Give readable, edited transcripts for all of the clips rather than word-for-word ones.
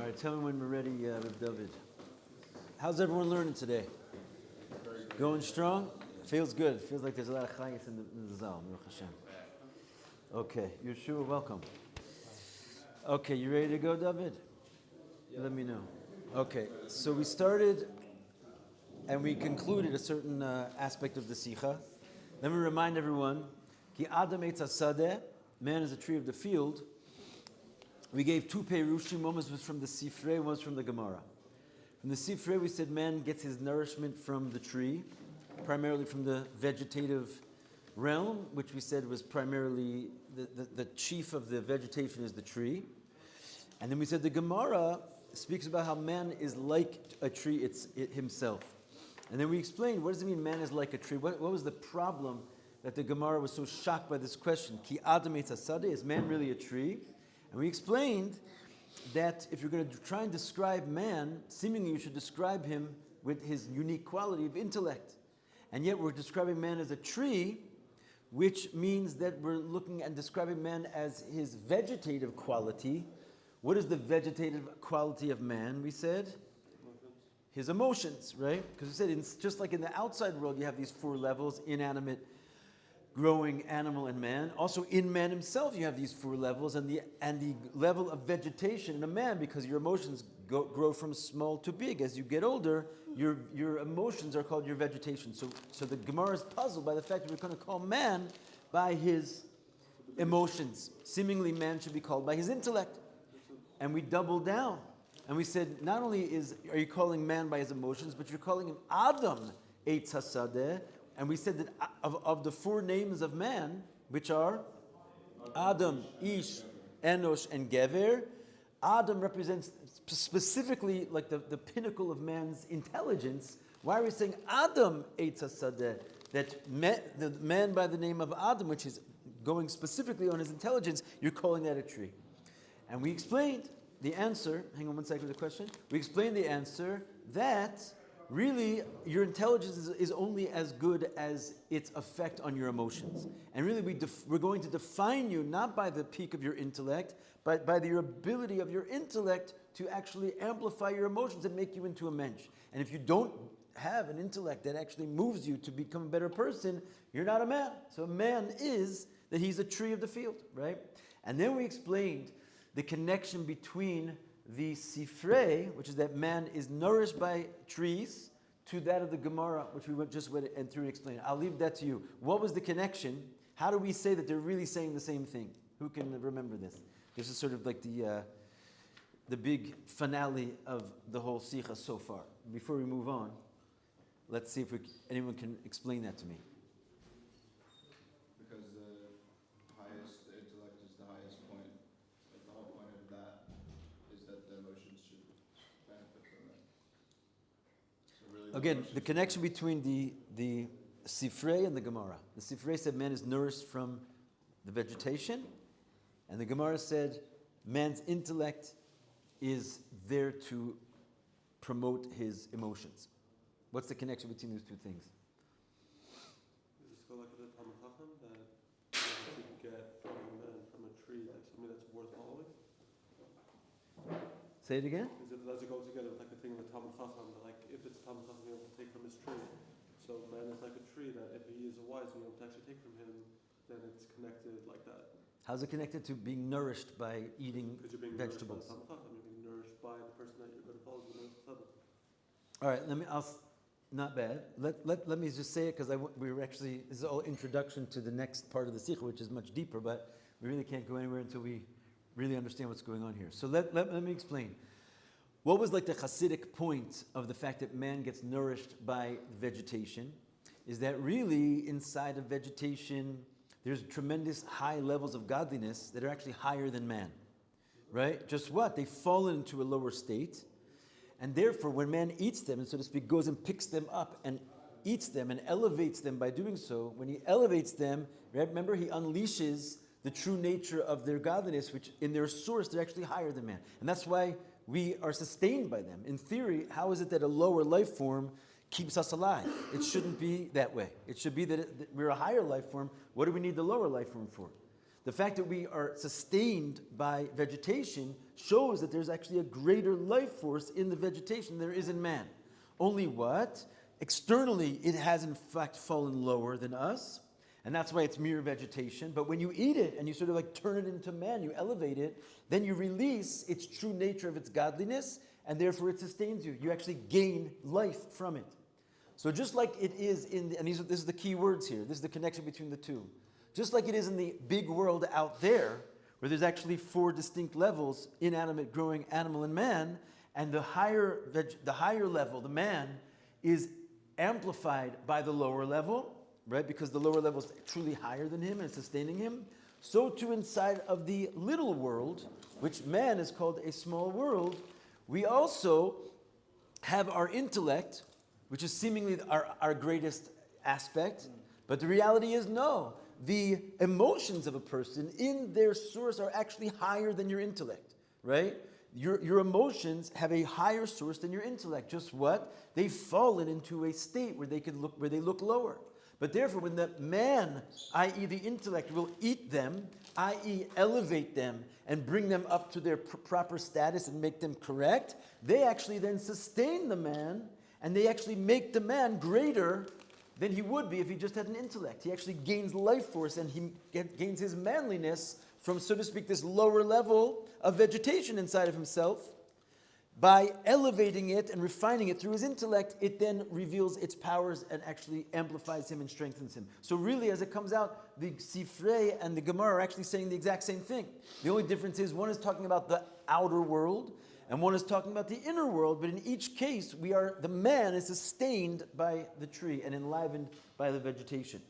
All right, tell me when we're ready with David. How's everyone learning today? Going strong? Feels good. Feels like there's a lot of chayes in the zal. Baruch Hashem. Okay, Yeshua, welcome. Okay, you ready to go, David? Yeah. Let me know. Okay, so we started and we concluded a certain aspect of the Sikha. Let me remind everyone, Ki Adam Eitz HaSadeh, man is a tree of the field. We gave two Perushim, one was from the Sifrei, one was from the Gemara. From the Sifrei we said man gets his nourishment from the tree, primarily from the vegetative realm, which we said was primarily, the chief of the vegetation is the tree. And then we said the Gemara speaks about how man is like a tree himself. And then we explained, what does it mean man is like a tree? What was the problem that the Gemara was so shocked by this question? Ki Adam Eitz HaSadeh, is man really a tree? And we explained that if you're going to try and describe man, seemingly you should describe him with his unique quality of intellect. And yet we're describing man as a tree, which means that we're looking and describing man as his vegetative quality. What is the vegetative quality of man, we said? His emotions, right? Because we said, just like in the outside world, you have these four levels: inanimate, growing, animal, and man. Also in man himself you have these four levels, and the level of vegetation in a man, because your emotions grow from small to big. As you get older, your emotions are called your vegetation. So the Gemara is puzzled by the fact that we're going to call man by his emotions. Seemingly man should be called by his intellect. And we doubled down. And we said, not only are you calling man by his emotions, but you're calling him Adam Eitz HaSadeh. And we said that of the four names of man, which are Adam, Ish, Enosh, and Gever, Adam represents specifically like the pinnacle of man's intelligence. Why are we saying Adam Eitz HaSadeh? That the man by the name of Adam, which is going specifically on his intelligence, you're calling that a tree. And we explained the answer. Hang on one second for the question. We explained the answer that really, your intelligence is only as good as its effect on your emotions. And really, we're going to define you not by the peak of your intellect, but by your ability of your intellect to actually amplify your emotions and make you into a mensch. And if you don't have an intellect that actually moves you to become a better person, you're not a man. So a man is that he's a tree of the field, right? And then we explained the connection between the Sifrei, which is that man is nourished by trees, to that of the Gemara, which we just went and through and explained. I'll leave that to you. What was the connection? How do we say that they're really saying the same thing? Who can remember this? This is sort of like the big finale of the whole Sikha so far. Before we move on, let's see if anyone can explain that to me. Because the intellect is the highest point. Like the whole point of that is that the emotions should benefit from it. So really again, the connection between the Sifrei and the Gemara. The Sifrei said man is nourished from the vegetation, and the Gemara said man's intellect is there to promote his emotions. What's the connection between those two things? Is this go like the Talmud Chacham that you can get from a tree, like something that's worth following? Say it again? Does it go together with like the thing in the Talmud Chacham that like if it's Talmud Chacham you're able to take from his tree, so man is like a tree that if he is a wise and you're able to actually take from him, then it's connected like that. How's it connected to being nourished by eating Because you're being vegetables? nourished by the Talmud Chacham, you're being nourished by the person that you're going to follow. All right, not bad. Let me just say it, because we were actually, this is all introduction to the next part of the Sikha, which is much deeper, but we really can't go anywhere until we really understand what's going on here. So let me explain. What was like the Hasidic point of the fact that man gets nourished by vegetation is that really inside of vegetation there's tremendous high levels of godliness that are actually higher than man, right? Just what? They've fallen into a lower state. And therefore, when man eats them, and so to speak, goes and picks them up and eats them and elevates them by doing so, when he elevates them, remember, he unleashes the true nature of their godliness, which in their source, they're actually higher than man. And that's why we are sustained by them. In theory, how is it that a lower life form keeps us alive? It shouldn't be that way. It should be that we're a higher life form. What do we need the lower life form for? The fact that we are sustained by vegetation shows that there's actually a greater life force in the vegetation than there is in man. Only what? Externally, it has in fact fallen lower than us, and that's why it's mere vegetation. But when you eat it and you sort of like turn it into man, you elevate it, then you release its true nature of its godliness, and therefore it sustains you. You actually gain life from it. So just like it is and this is the key words here, this is the connection between the two. Just like it is in the big world out there, where there's actually 4 distinct levels, inanimate, growing, animal, and man, and the higher level, the man, is amplified by the lower level, right? Because the lower level is truly higher than him and sustaining him. So too inside of the little world, which man is called a small world, we also have our intellect, which is seemingly our greatest aspect. But the reality is no. The emotions of a person in their source are actually higher than your intellect, right? Your emotions have a higher source than your intellect. Just what? They've fallen into a state where they look lower. But therefore, when the man, i.e. the intellect, will eat them, i.e. elevate them and bring them up to their proper status and make them correct, they actually then sustain the man, and they actually make the man greater than he would be if he just had an intellect. He actually gains life force, and he gains his manliness from, so to speak, this lower level of vegetation inside of himself. By elevating it and refining it through his intellect, it then reveals its powers and actually amplifies him and strengthens him. So really, as it comes out, the Sifrei and the Gemara are actually saying the exact same thing. The only difference is one is talking about the outer world, and one is talking about the inner world, but in each case, the man is sustained by the tree and enlivened by the vegetation.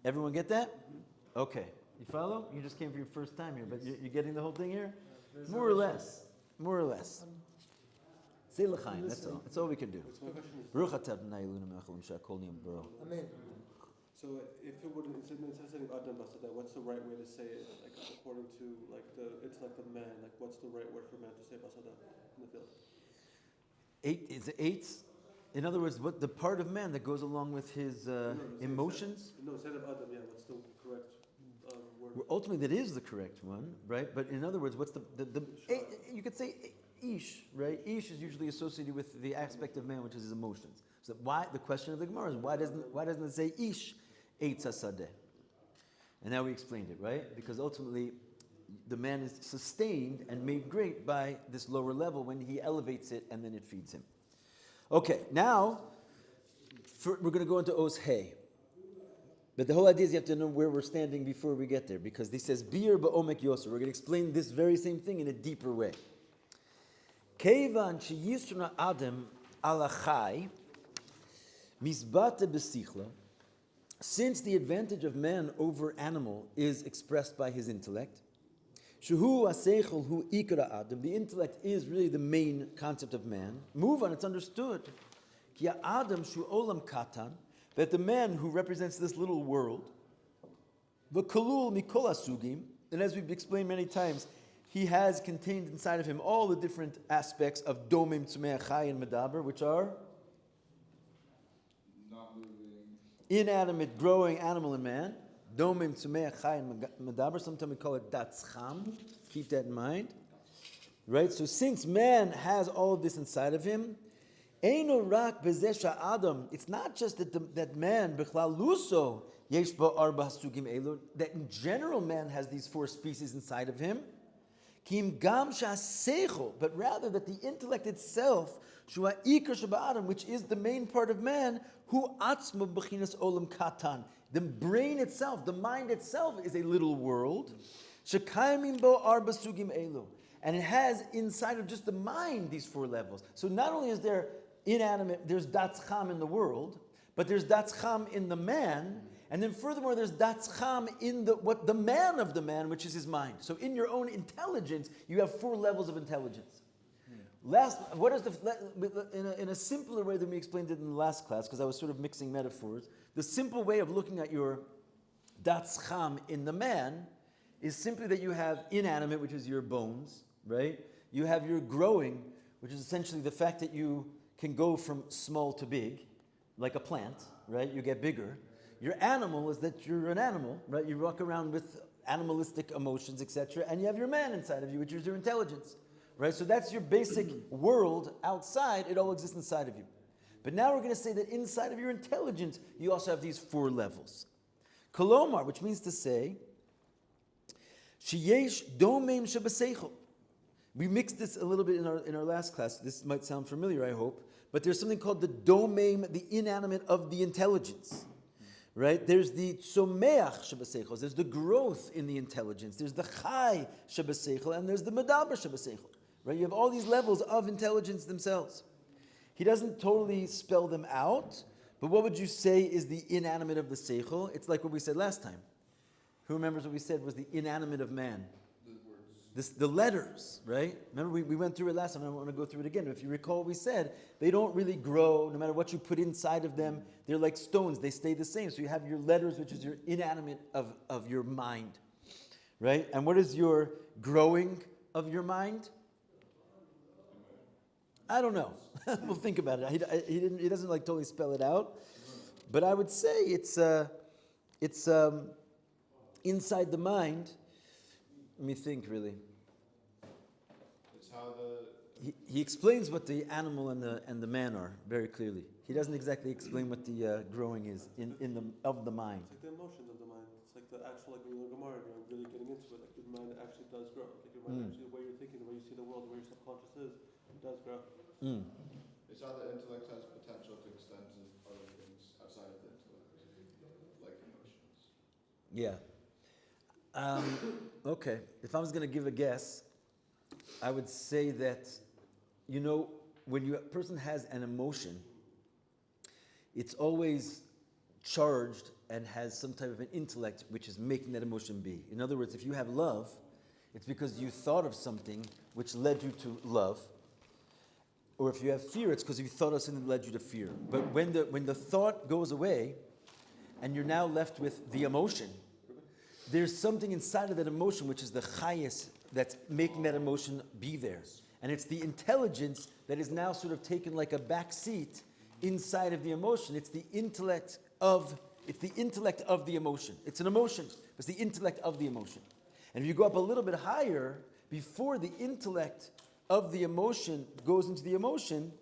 Everyone get that? Okay. You follow? You just came for your first time here, but you're getting the whole thing here? More or less. More or less. Say l'chaim, that's all. That's all we can do. Baruch atah Adonai Eloheinu melech haolam she'akol niyeh b'doro. Amen. So if it wouldn't, instead of saying Adam Basada, what's the right way to say it? Like according to like the intellect of man, like what's the right word for man to say Basada in the field? 8 is the 8. In other words, what the part of man that goes along with his emotions? Instead of Adam, yeah, what's the correct word? Well, ultimately, that is the correct one, right? But in other words, what's you could say ish, right? Ish is usually associated with the aspect of man, which is his emotions. So why the question of the Gemara is why doesn't it say ish eitz hasadeh? And now we explained it, right? Because ultimately, the man is sustained and made great by this lower level when he elevates it and then it feeds him. Okay, now we're going to go into Oz Hey. But the whole idea is you have to know where we're standing before we get there, because this says Bir ba'omek yoser. We're going to explain this very same thing in a deeper way. Keivan sheyisruna adam alachai misbate besichla. Since the advantage of man over animal is expressed by his intellect, Shehu aseichel hu ikra adam. The intellect is really the main concept of man. Move on, it's understood. Ki adam shu olam katan. That the man who represents this little world, v'kalul mikol asugim, and as we've explained many times, he has contained inside of him all the different aspects of domim, tzumei, chai, and medaber, which are Not moving. inanimate, growing animal and man. Domim, tzumei, chai, and medaber. Sometimes we call it datzcham. Keep that in mind. Right? So since man has all of this inside of him, Eino rak bezesha adam. It's not just that man bichlal luso yesh ba arba hasugim elu. That in general man has these 4 species inside of him. Kim gam shaseichel, but rather that the intellect itself shua ikar sheba adam, which is the main part of man, hu atzma b'chinas olam katan. The brain itself, the mind itself, is a little world. Shekayimim bo arba sugim elu, and it has inside of just the mind these 4 levels. So not only is there inanimate, there's datzcham in the world, but there's datzcham in the man, and then furthermore there's datzcham in the man of the man, which is his mind. So in your own intelligence, you have 4 levels of intelligence. What is in a simpler way than we explained it in the last class, because I was sort of mixing metaphors. The simple way of looking at your datzcham in the man is simply that you have inanimate, which is your bones, right? You have your growing, which is essentially the fact that you can go from small to big, like a plant, right? You get bigger. Your animal is that you're an animal, right? You walk around with animalistic emotions, etc., and you have your man inside of you, which is your intelligence, right? So that's your basic world outside. It all exists inside of you. But now we're going to say that inside of your intelligence, you also have these 4 levels. Kolomar, which means to say, sheyesh domeim shebaseichel. We mixed this a little bit in our last class. This might sound familiar, I hope. But there's something called the domeim, the inanimate of the intelligence. Right? There's the tzomeach shebaseichel. There's the growth in the intelligence. There's the chai shebaseichel, and there's the medaber shebaseichel. Right? You have all these levels of intelligence themselves. He doesn't totally spell them out, but what would you say is the inanimate of the seichel? It's like what we said last time. Who remembers what we said was the inanimate of man? The letters, right? Remember we went through it last time, and I want to go through it again. If you recall what we said, they don't really grow, no matter what you put inside of them. They're like stones, they stay the same. So you have your letters, which is your inanimate of your mind, right? And what is your growing of your mind? I don't know. We'll think about it. He doesn't like totally spell it out, but I would say it's inside the mind. Let me think, really. It's how the... He explains what the animal and the man are very clearly. He doesn't exactly explain what the growing is of the mind. It's like the emotions of the mind. It's like the actual, like when you look at Gemara, you're really getting into it. Like your mind actually does grow. Like your mind actually, the way you're thinking, the way you see the world, the way your subconscious is, it does grow. It's how the intellect has potential to extend to other things outside of the intellect, like emotions. Yeah. Okay. If I was going to give a guess, I would say that, when a person has an emotion, it's always charged and has some type of an intellect which is making that emotion be. In other words, if you have love, it's because you thought of something which led you to love. Or if you have fear, it's because you thought of something that led you to fear. But when the thought goes away, and you're now left with the emotion, there's something inside of that emotion which is the chayes that's making that emotion be there. And it's the intelligence that is now sort of taken like a back seat inside of the emotion. It's the intellect of the emotion. It's an emotion. It's the intellect of the emotion. And if you go up a little bit higher, before the intellect of the emotion goes into the emotion,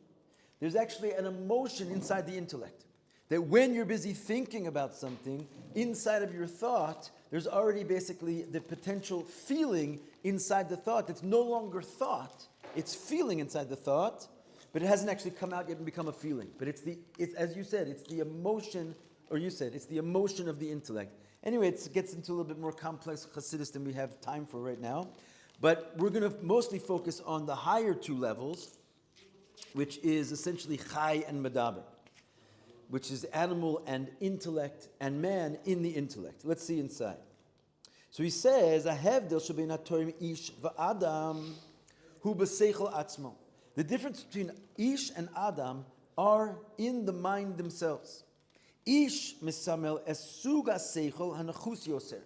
there's actually an emotion inside the intellect. That when you're busy thinking about something, inside of your thought, there's already basically the potential feeling inside the thought that's no longer thought. It's feeling inside the thought, but it hasn't actually come out yet and become a feeling. But it's as you said, it's the emotion, or you said, it's the emotion of the intellect. Anyway, it gets into a little bit more complex Chassidus than we have time for right now. But we're going to mostly focus on the higher 2 levels, which is essentially chai and medaber, which is animal and intellect and man in the intellect. Let's see inside. So he says, "Ahevdel shebein hatorim ish va'adam hu b'seichel atzmo." The difference between ish and adam are in the mind themselves. Ish misamel es suga seichel hanachus yoser.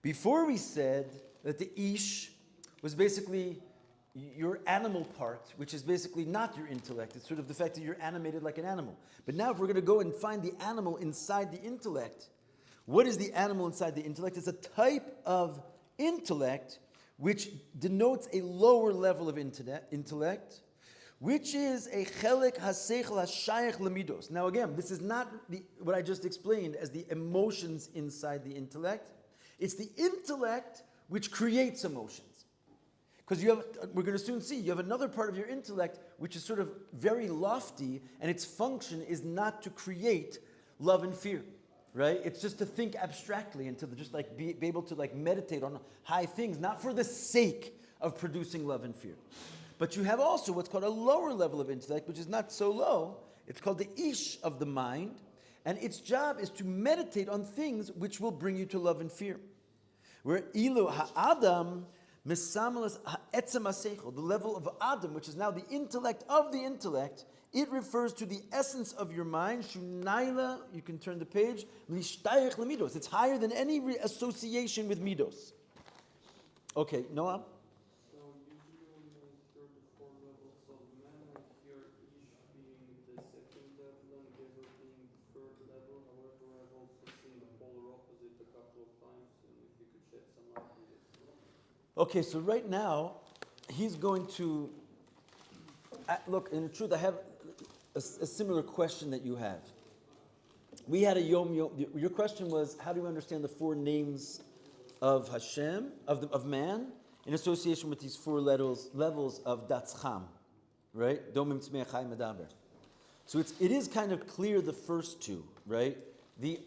Before we said that the ish was basically your animal part, which is basically not your intellect. It's sort of the fact that you're animated like an animal. But now if we're going to go and find the animal inside the intellect, what is the animal inside the intellect? It's a type of intellect which denotes a lower level of intellect, which is a chelik haseichel hashayach lemidos. Now again, this is not what I just explained as the emotions inside the intellect. It's the intellect which creates emotions. Because we're going to soon see, you have another part of your intellect which is sort of very lofty, and its function is not to create love and fear, right? It's just to think abstractly and to just like be able to like meditate on high things, not for the sake of producing love and fear. But you have also what's called a lower level of intellect, which is not so low. It's called the ish of the mind, and its job is to meditate on things which will bring you to love and fear. Where ilu ha'adam the level of Adam, which is now the intellect of the intellect, it refers to the essence of your mind. Shunaila, you can turn the page. It's higher than any association with midos. Okay, Noam? So usually on the 3rd to 4th levels of man, we hear ish being the 2nd level and giver being the 3rd level. However, I've also seen couple of times, and if you could shed some light on this. Okay, so right now, he's going to look. In truth, I have a similar question that you have. We had a yom. Your question was, how do you understand the four names of Hashem, of man, in association with these four levels of Datzcham, right? Domim Tzmei Chai Medaber. So it is kind of clear the first two, right? The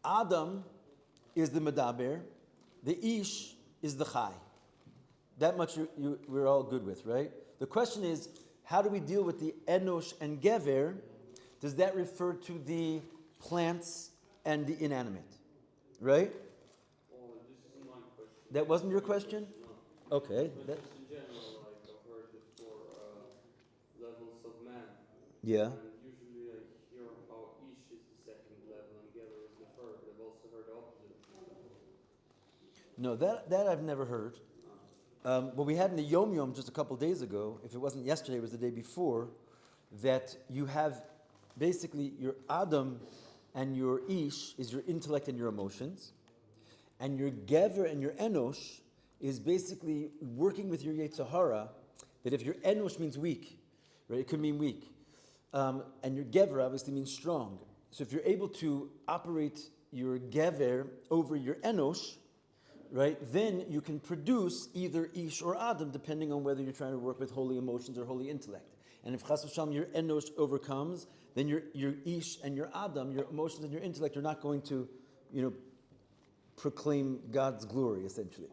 Adam is the Medaber, the Ish is the Chai. That much we're all good with, right? The question is, how do we deal with the Enosh and Gever? Does that refer to the plants and the inanimate, right? Oh, this is my question. That wasn't your question? No. Okay. But just in general, like I've heard it for levels of man. Yeah. And usually I hear how Ish is the second level and Gever is the third. I've also heard the opposite. No, that I've never heard. What we had in the Yom Yom just a couple days ago, if it wasn't yesterday, it was the day before, that you have basically your Adam and your Ish is your intellect and your emotions, and your Gever and your Enosh is basically working with your Yetzirah, that if your Enosh means weak, right, it could mean weak, and your Gever obviously means strong. So if you're able to operate your Gever over your Enosh, right, then you can produce either Ish or Adam, depending on whether you're trying to work with holy emotions or holy intellect. And if Chas v'Shalom your Enosh overcomes, then your Ish and your Adam, your emotions and your intellect, are not going to, proclaim God's glory, essentially.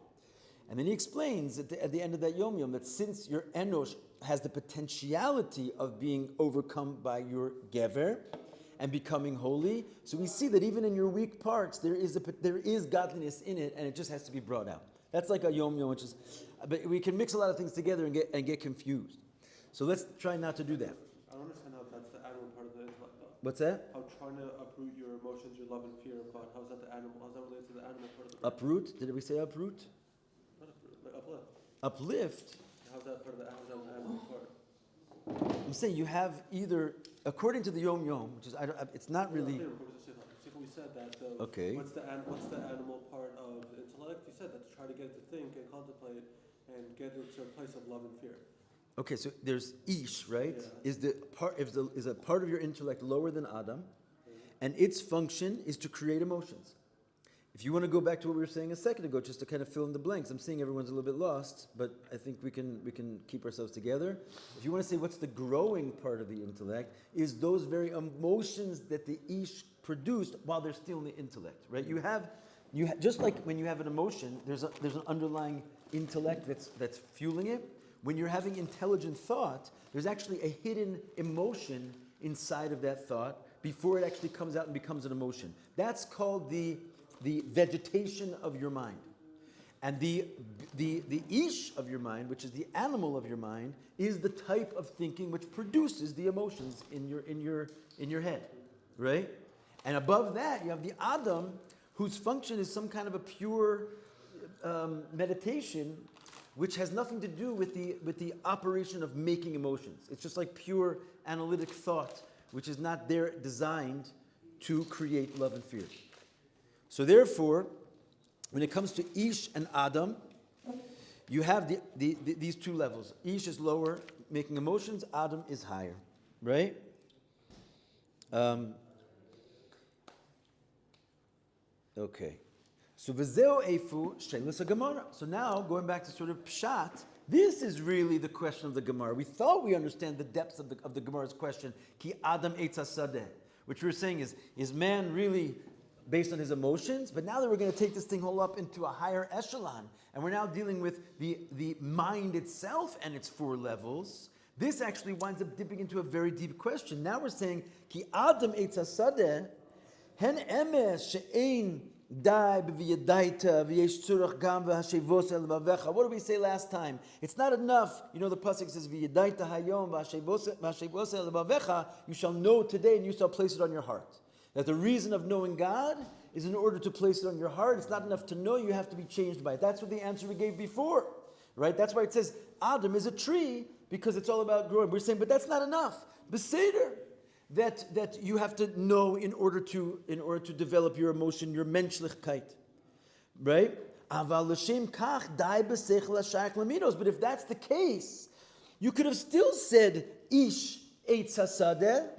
And then he explains at the end of that Yom Yom that since your Enosh has the potentiality of being overcome by your Gever and becoming holy, so we see that even in your weak parts there is godliness in it, and it just has to be brought out. That's like a Yom Yom, but we can mix a lot of things together and get confused. So let's try not to do that. I don't understand how that's the animal part of the intellect, though. What's that? How trying to uproot your emotions, your love and fear of God, how's that the animal? How's that related to the animal part of the brain? Uproot? Did we say uproot? Not uproot, like uplift. Uplift? How's that part of the animal part? I'm saying you have either, according to the Yom Yom, which is, it's not really... We said that. Okay. What's the animal part of the intellect? You said that to try to get it to think and contemplate and get it to a place of love and fear. Okay, so there's Ish, right? Yeah. Is a part of your intellect lower than Adam, and its function is to create emotions. If you want to go back to what we were saying a second ago, just to kind of fill in the blanks, I'm seeing everyone's a little bit lost, but I think we can keep ourselves together. If you want to say what's the growing part of the intellect, is those very emotions that the Ish produced while they're still in the intellect, right? You have just like when you have an emotion, there's an underlying intellect that's fueling it. When you're having intelligent thought, there's actually a hidden emotion inside of that thought before it actually comes out and becomes an emotion. That's called the vegetation of your mind. And the Ish of your mind, which is the animal of your mind, is the type of thinking which produces the emotions in your head, right? And above that, you have the Adam, whose function is some kind of a pure meditation, which has nothing to do with the operation of making emotions. It's just like pure analytic thought, which is not there designed to create love and fear. So therefore, when it comes to Ish and Adam, you have these two levels. Ish is lower, making emotions. Adam is higher, right? Okay. So v'zeo eifu she'elis Gemara. So now, going back to sort of pshat, this is really the question of the Gemara. We thought we understand the depths of the Gemara's question, ki Adam eitz hasadeh, which we were saying is man really based on his emotions? But now that we're going to take this thing whole up into a higher echelon, and we're now dealing with the mind itself and its four levels, this actually winds up dipping into a very deep question. Now we're saying, ki Adam eitz hasadeh, hen emes she'ein dai b'v'yadaita v'yesh tzurach gam v'hashevos el bavecha. What did we say last time? It's not enough. You know the pasuk says v'yadaita hayom v'hashevos el bavecha. You shall know today and you shall place it on your heart. That the reason of knowing God is in order to place it on your heart. It's not enough to know, you have to be changed by it. That's what the answer we gave before, right? That's why it says Adam is a tree, because it's all about growing. We're saying, but that's not enough. Beseder, that you have to know in order to develop your emotion, your menschlichkeit. right? Aval l'shem kach dai b'seichel hashayach lamidos. But if that's the case, you could have still said ish eitz hasadeh,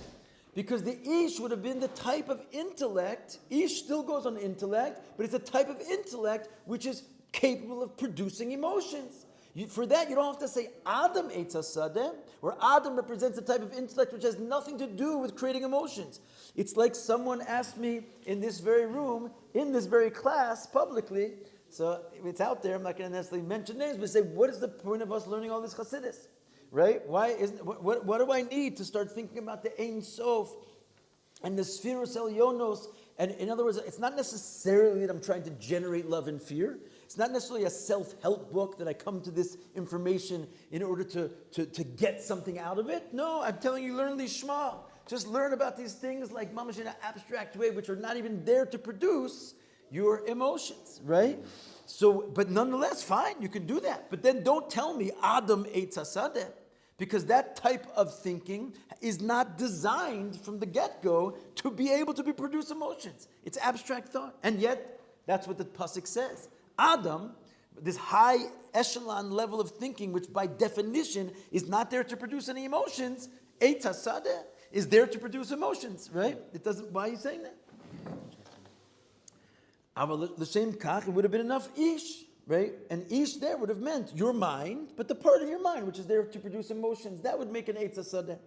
because the ish would have been the type of intellect. Ish still goes on intellect, but it's a type of intellect which is capable of producing emotions. For that, you don't have to say Adam eitz hasadeh, where Adam represents a type of intellect which has nothing to do with creating emotions. It's like someone asked me in this very room, in this very class, publicly, so it's out there, I'm not going to necessarily mention names, but say, what is the point of us learning all this Chassidus? Right? Why isn't what do I need to start thinking about the Ein Sof and the Sfiros Elyonos? And in other words, it's not necessarily that I'm trying to generate love and fear. It's not necessarily a self-help book that I come to this information in order to get something out of it. No, I'm telling you, learn Lishma. Just learn about these things like mamash in an abstract way, which are not even there to produce your emotions, right? So, but nonetheless, fine, you can do that. But then don't tell me Adam eitz hasadeh, because that type of thinking is not designed from the get-go to be able to produce emotions. It's abstract thought. And yet, that's what the pasuk says. Adam, this high echelon level of thinking, which by definition is not there to produce any emotions, eitz hasadeh, is there to produce emotions, right? It doesn't. Why are you saying that? The same kach, it would have been enough ish, right? And ish there would have meant your mind, but the part of your mind which is there to produce emotions, that would make an eitz hasadeh.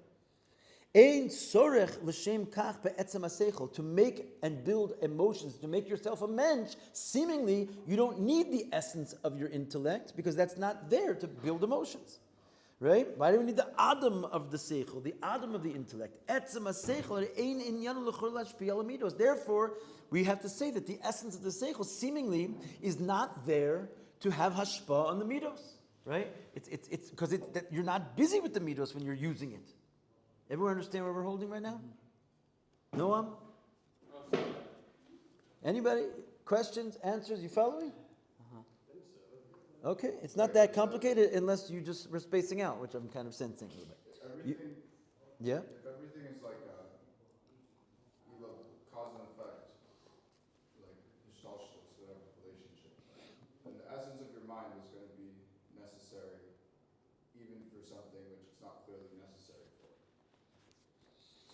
Ein sorech l'shem kach be'etzem haseichel, to make and build emotions, to make yourself a mensch. Seemingly, you don't need the essence of your intellect because that's not there to build emotions. Right? Why do we need the Adam of the Seichel, the Adam of the intellect? Etzem HaSeichel ein inyan l'chol lashpia al midos. Therefore, we have to say that the essence of the Seichel seemingly is not there to have hashpa on the midos. Right? It's because you're not busy with the midos when you're using it. Everyone understand what we're holding right now? Noam? Anybody? Questions? Answers? You follow me? Okay, it's not that complicated unless you just were spacing out, which I'm kind of sensing a little bit. Everything, Yeah? if everything is like cause and effect, like Hishtalshlus, whatever relationship, then the essence of your mind is going to be necessary even for something which it's not clearly necessary for.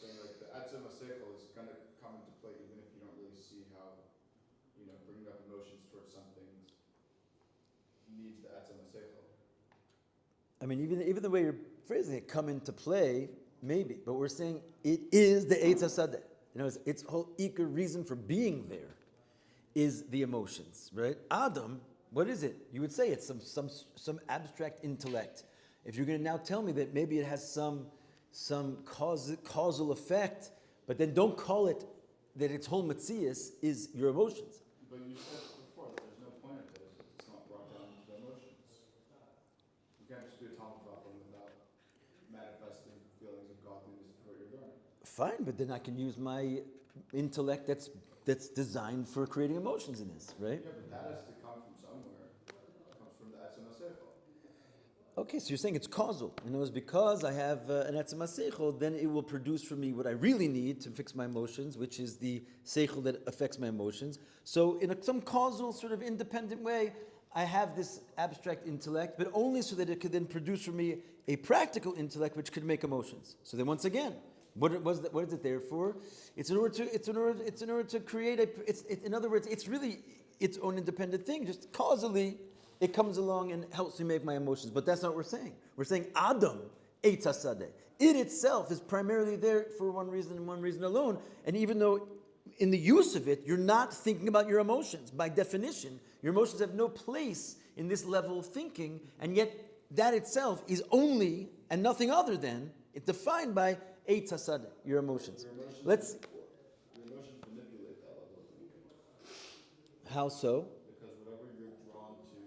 Saying like the etzem haseichel is going to come into play even if you don't really see how, bringing up emotions towards something needs the etzem haseichel. I mean, even the way you're phrasing it, come into play, maybe, but we're saying it is the eitz hasadeh. Its whole ikar reason for being there is the emotions, right? Adam, what is it? You would say it's some abstract intellect. If you're going to now tell me that maybe it has some causal effect, but then don't call it that its whole metzius is your emotions. But you said before that there's no point of it if it's not brought down to the emotions. You can't just be a Talmud Chacham without manifesting feelings of godliness through what you're doing. Fine, but then I can use my intellect that's designed for creating emotions in this, right? Yeah, but that has to come from somewhere. It comes from the etzem haseichel. Okay, so you're saying it's causal. Because I have an etzem haseichel, then it will produce for me what I really need to fix my emotions, which is the seichel that affects my emotions. So in some causal sort of independent way, I have this abstract intellect, but only so that it could then produce for me a practical intellect which could make emotions. So then once again, what is it there for? It's in order to create in other words, it's really its own independent thing. Just causally, it comes along and helps me make my emotions. But that's not what we're saying. We're saying Adam eitz hasadeh. It itself is primarily there for one reason and one reason alone. And even though in the use of it, you're not thinking about your emotions. By definition, your emotions have no place in this level of thinking, and yet that itself is only and nothing other than it's defined by eitz hasadeh, your emotions. Your emotions manipulate that level of thinking. How so? Because whatever you're drawn to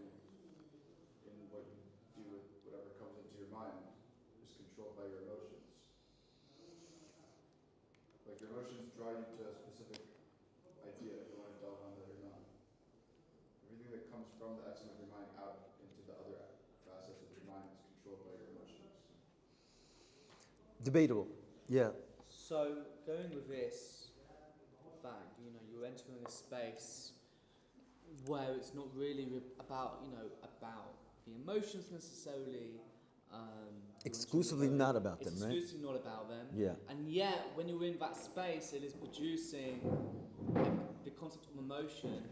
in what you do with whatever comes into your mind is controlled by your emotions. Like your emotions draw you to a specific idea, if you want to delve on that or not. Everything that comes from the etzem of your mind out into the other facets of your mind is controlled by your emotions. Debatable. Yeah. So going with this fact, you're entering a space where it's not really about about the emotions necessarily. Exclusively not about them, right? Exclusively not about them. Yeah. And yet, when you're in that space, it is producing the concept of emotion.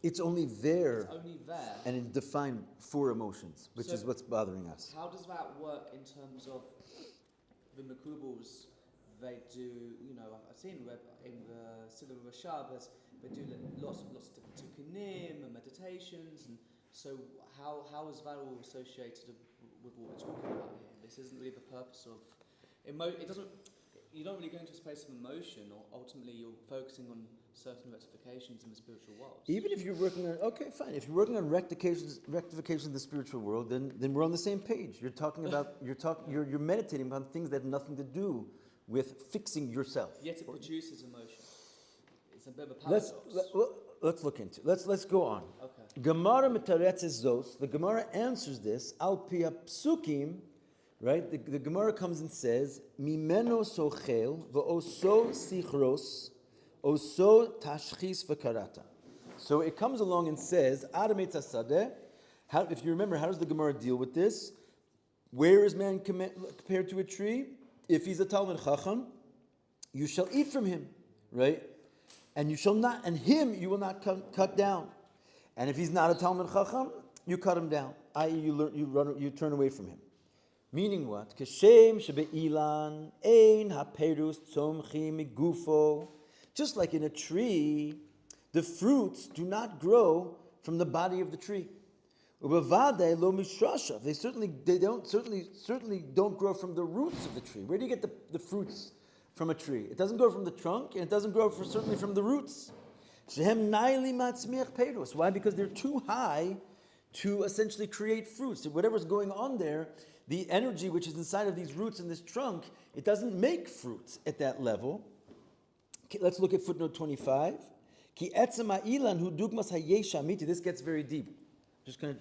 It's only there. It's only there. And it's defined for emotions, which So is what's bothering us. How does that work in terms of the Makubals? They do, I've seen in the Siddur Rashab, they do lots of tikkunim and meditations, and so how is that all associated with what we're talking about here? This isn't really the purpose of it doesn't. You don't really go into a space of emotion, or ultimately you're focusing on certain rectifications in the spiritual world. Even if you're working on, okay, fine. If you're working on rectifications in the spiritual world, then we're on the same page. You're talking about, you're meditating on things that have nothing to do with fixing yourself. Yet it produces emotion. It's a bit of a paradox. Let's look into it. Let's go on. Okay. Gemara metaretzes zos. The Gemara answers this al pi psukim. Right? The Gemara comes and says, Mimeno sochel v'oso sichros oso tashchis v'karata. So it comes along and says, Adam et hasadeh. If you remember, how does the Gemara deal with this? Where is man compared to a tree? If he's a Talmid Chacham, you shall eat from him, right? And you shall not, and him you will not cut down. And if he's not a Talmid Chacham, you cut him down, i.e., you turn away from him. Meaning what? Kashem shebe'ilan ein haperus tzomchi migufo. Just like in a tree, the fruits do not grow from the body of the tree. Ubavade lo mishrasha. They certainly don't grow from the roots of the tree. Where do you get the fruits from a tree? It doesn't grow from the trunk, and it doesn't grow certainly from the roots. Shehem naili matzmiach perus. Why? Because they're too high to essentially create fruits. So whatever's going on there, the energy which is inside of these roots in this trunk, it doesn't make fruits at that level. Let's look at footnote 25. Ki etzema ilan hu dugmas hayesh amiti. This gets very deep.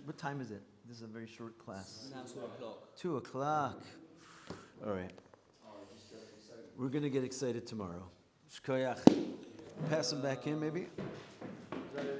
What time is it? This is a very short class. Now 2 o'clock. 2 o'clock. All right. We're going to get excited tomorrow. Shkoyach. Pass them back in, maybe.